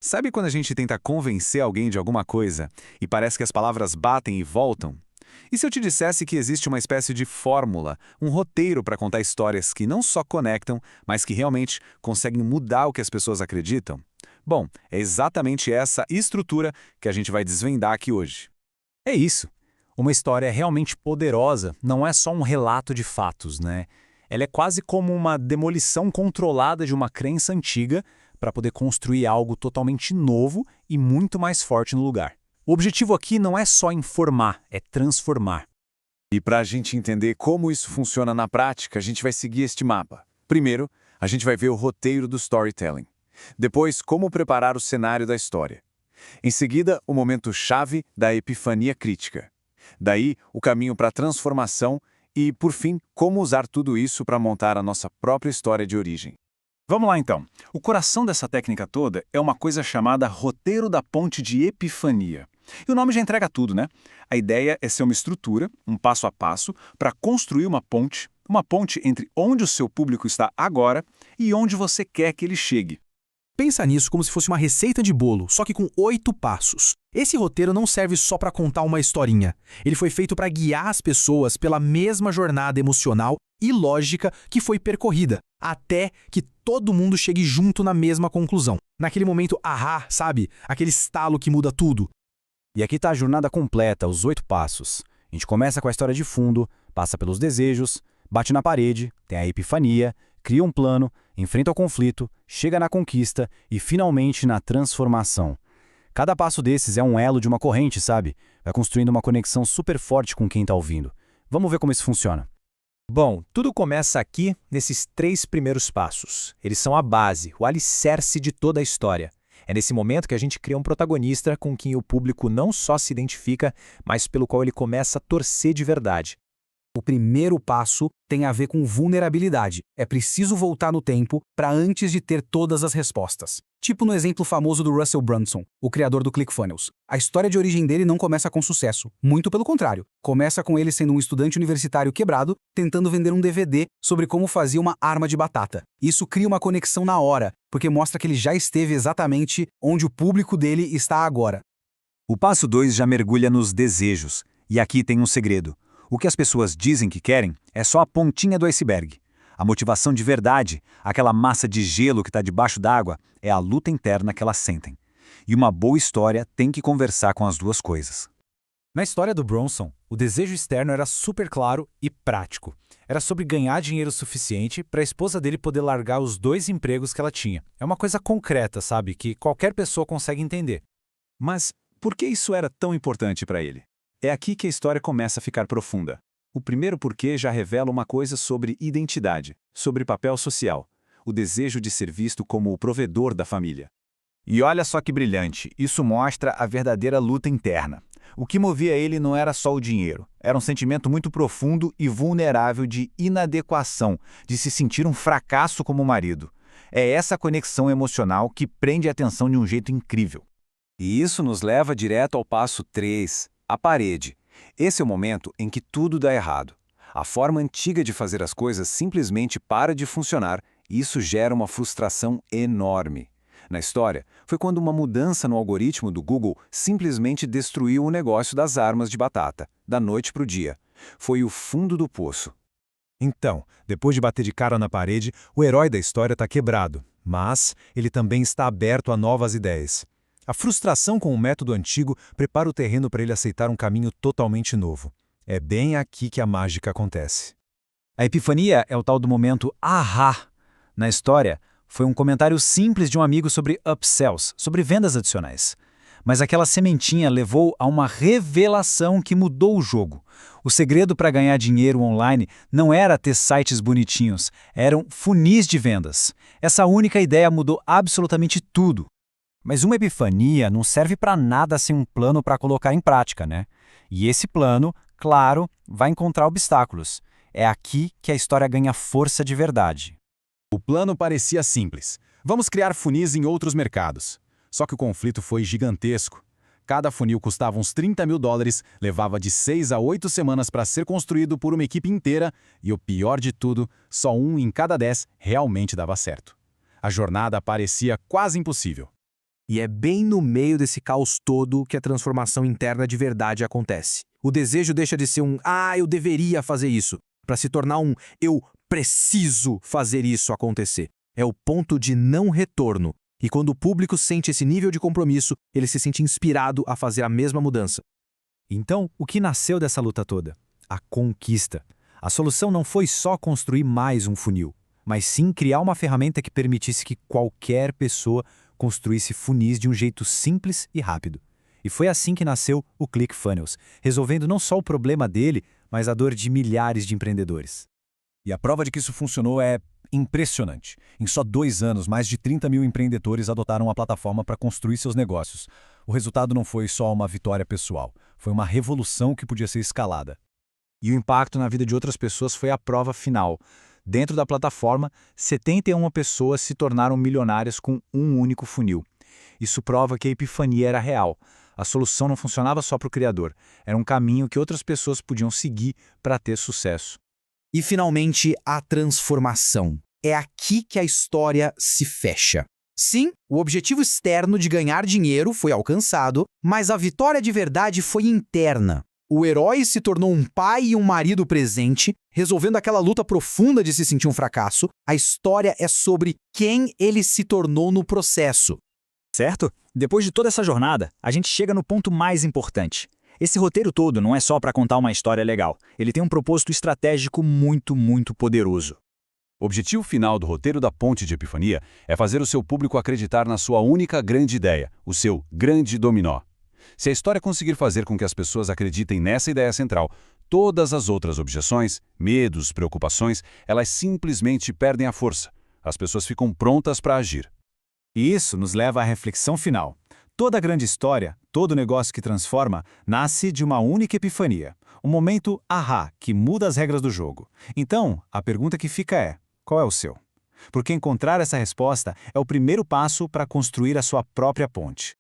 Sabe quando a gente tenta convencer alguém de alguma coisa e parece que as palavras batem e voltam? E se eu te dissesse que existe uma espécie de fórmula, um roteiro para contar histórias que não só conectam, mas que realmente conseguem mudar o que as pessoas acreditam? Bom, é exatamente essa estrutura que a gente vai desvendar aqui hoje. É isso. Uma história realmente poderosa não é só um relato de fatos, né? Ela é quase como uma demolição controlada de uma crença antiga para poder construir algo totalmente novo e muito mais forte no lugar. O objetivo aqui não é só informar, é transformar. E para a gente entender como isso funciona na prática, a gente vai seguir este mapa. Primeiro, a gente vai ver o roteiro do storytelling. Depois, como preparar o cenário da história. Em seguida, o momento-chave da epifania crítica. Daí, o caminho para a transformação e, por fim, como usar tudo isso para montar a nossa própria história de origem. Vamos lá então. O coração dessa técnica toda é uma coisa chamada roteiro da ponte de epifania. E o nome já entrega tudo, né? A ideia é ser uma estrutura, um passo a passo, para construir uma ponte entre onde o seu público está agora e onde você quer que ele chegue. Pensa nisso como se fosse uma receita de bolo, só que com 8 passos. Esse roteiro não serve só para contar uma historinha. Ele foi feito para guiar as pessoas pela mesma jornada emocional e lógica que foi percorrida, até que todo mundo chegue junto na mesma conclusão. Naquele momento, ahá, sabe? Aquele estalo que muda tudo. E aqui está a jornada completa, os 8 passos. A gente começa com a história de fundo, passa pelos desejos, bate na parede, tem a epifania, cria um plano, enfrenta o conflito, chega na conquista e, finalmente, na transformação. Cada passo desses é um elo de uma corrente, sabe? Vai construindo uma conexão super forte com quem está ouvindo. Vamos ver como isso funciona. Bom, tudo começa aqui nesses 3 primeiros passos. Eles são a base, o alicerce de toda a história. É nesse momento que a gente cria um protagonista com quem o público não só se identifica, mas pelo qual ele começa a torcer de verdade. O primeiro passo tem a ver com vulnerabilidade. É preciso voltar no tempo para antes de ter todas as respostas. Tipo no exemplo famoso do Russell Brunson, o criador do ClickFunnels. A história de origem dele não começa com sucesso. Muito pelo contrário. Começa com ele sendo um estudante universitário quebrado, tentando vender um DVD sobre como fazia uma arma de batata. Isso cria uma conexão na hora, porque mostra que ele já esteve exatamente onde o público dele está agora. O passo 2 já mergulha nos desejos. E aqui tem um segredo. O que as pessoas dizem que querem é só a pontinha do iceberg. A motivação de verdade, aquela massa de gelo que está debaixo d'água, é a luta interna que elas sentem. E uma boa história tem que conversar com as duas coisas. Na história do Bronson, o desejo externo era super claro e prático. Era sobre ganhar dinheiro suficiente para a esposa dele poder largar os 2 empregos que ela tinha. É uma coisa concreta, sabe, que qualquer pessoa consegue entender. Mas por que isso era tão importante para ele? É aqui que a história começa a ficar profunda. O primeiro porquê já revela uma coisa sobre identidade, sobre papel social, o desejo de ser visto como o provedor da família. E olha só que brilhante, isso mostra a verdadeira luta interna. O que movia ele não era só o dinheiro, era um sentimento muito profundo e vulnerável de inadequação, de se sentir um fracasso como marido. É essa conexão emocional que prende a atenção de um jeito incrível. E isso nos leva direto ao passo 3, a parede. Esse é o momento em que tudo dá errado. A forma antiga de fazer as coisas simplesmente para de funcionar e isso gera uma frustração enorme. Na história, foi quando uma mudança no algoritmo do Google simplesmente destruiu o negócio das armas de batata, da noite para o dia. Foi o fundo do poço. Então, depois de bater de cara na parede, o herói da história está quebrado, mas ele também está aberto a novas ideias. A frustração com o método antigo prepara o terreno para ele aceitar um caminho totalmente novo. É bem aqui que a mágica acontece. A epifania é o tal do momento ahá. Na história, foi um comentário simples de um amigo sobre upsells, sobre vendas adicionais. Mas aquela sementinha levou a uma revelação que mudou o jogo. O segredo para ganhar dinheiro online não era ter sites bonitinhos, eram funis de vendas. Essa única ideia mudou absolutamente tudo. Mas uma epifania não serve para nada sem um plano para colocar em prática, né? E esse plano, claro, vai encontrar obstáculos. É aqui que a história ganha força de verdade. O plano parecia simples. Vamos criar funis em outros mercados. Só que o conflito foi gigantesco. Cada funil custava uns $30.000, levava de 6 a 8 semanas para ser construído por uma equipe inteira e o pior de tudo, só 1 em cada 10 realmente dava certo. A jornada parecia quase impossível. E é bem no meio desse caos todo que a transformação interna de verdade acontece. O desejo deixa de ser eu deveria fazer isso, para se tornar eu preciso fazer isso acontecer. É o ponto de não retorno. E quando o público sente esse nível de compromisso, ele se sente inspirado a fazer a mesma mudança. Então, o que nasceu dessa luta toda? A conquista. A solução não foi só construir mais um funil, mas sim criar uma ferramenta que permitisse que qualquer pessoa construísse funis de um jeito simples e rápido. E foi assim que nasceu o ClickFunnels, resolvendo não só o problema dele, mas a dor de milhares de empreendedores. E a prova de que isso funcionou é impressionante. Em só 2 anos, mais de 30 mil empreendedores adotaram a plataforma para construir seus negócios. O resultado não foi só uma vitória pessoal, foi uma revolução que podia ser escalada. E o impacto na vida de outras pessoas foi a prova final. Dentro da plataforma, 71 pessoas se tornaram milionárias com um único funil. Isso prova que a epifania era real. A solução não funcionava só para o criador, era um caminho que outras pessoas podiam seguir para ter sucesso. E, finalmente, a transformação. É aqui que a história se fecha. Sim, o objetivo externo de ganhar dinheiro foi alcançado, mas a vitória de verdade foi interna. O herói se tornou um pai e um marido presente, resolvendo aquela luta profunda de se sentir um fracasso. A história é sobre quem ele se tornou no processo. Certo? Depois de toda essa jornada, a gente chega no ponto mais importante. Esse roteiro todo não é só para contar uma história legal. Ele tem um propósito estratégico muito, muito poderoso. O objetivo final do roteiro da Ponte de Epifania é fazer o seu público acreditar na sua única grande ideia, o seu grande dominó. Se a história conseguir fazer com que as pessoas acreditem nessa ideia central, todas as outras objeções, medos, preocupações, elas simplesmente perdem a força. As pessoas ficam prontas para agir. E isso nos leva à reflexão final. Toda grande história, todo negócio que transforma, nasce de uma única epifania. Um momento ahá, que muda as regras do jogo. Então, a pergunta que fica é, qual é o seu? Porque encontrar essa resposta é o primeiro passo para construir a sua própria ponte.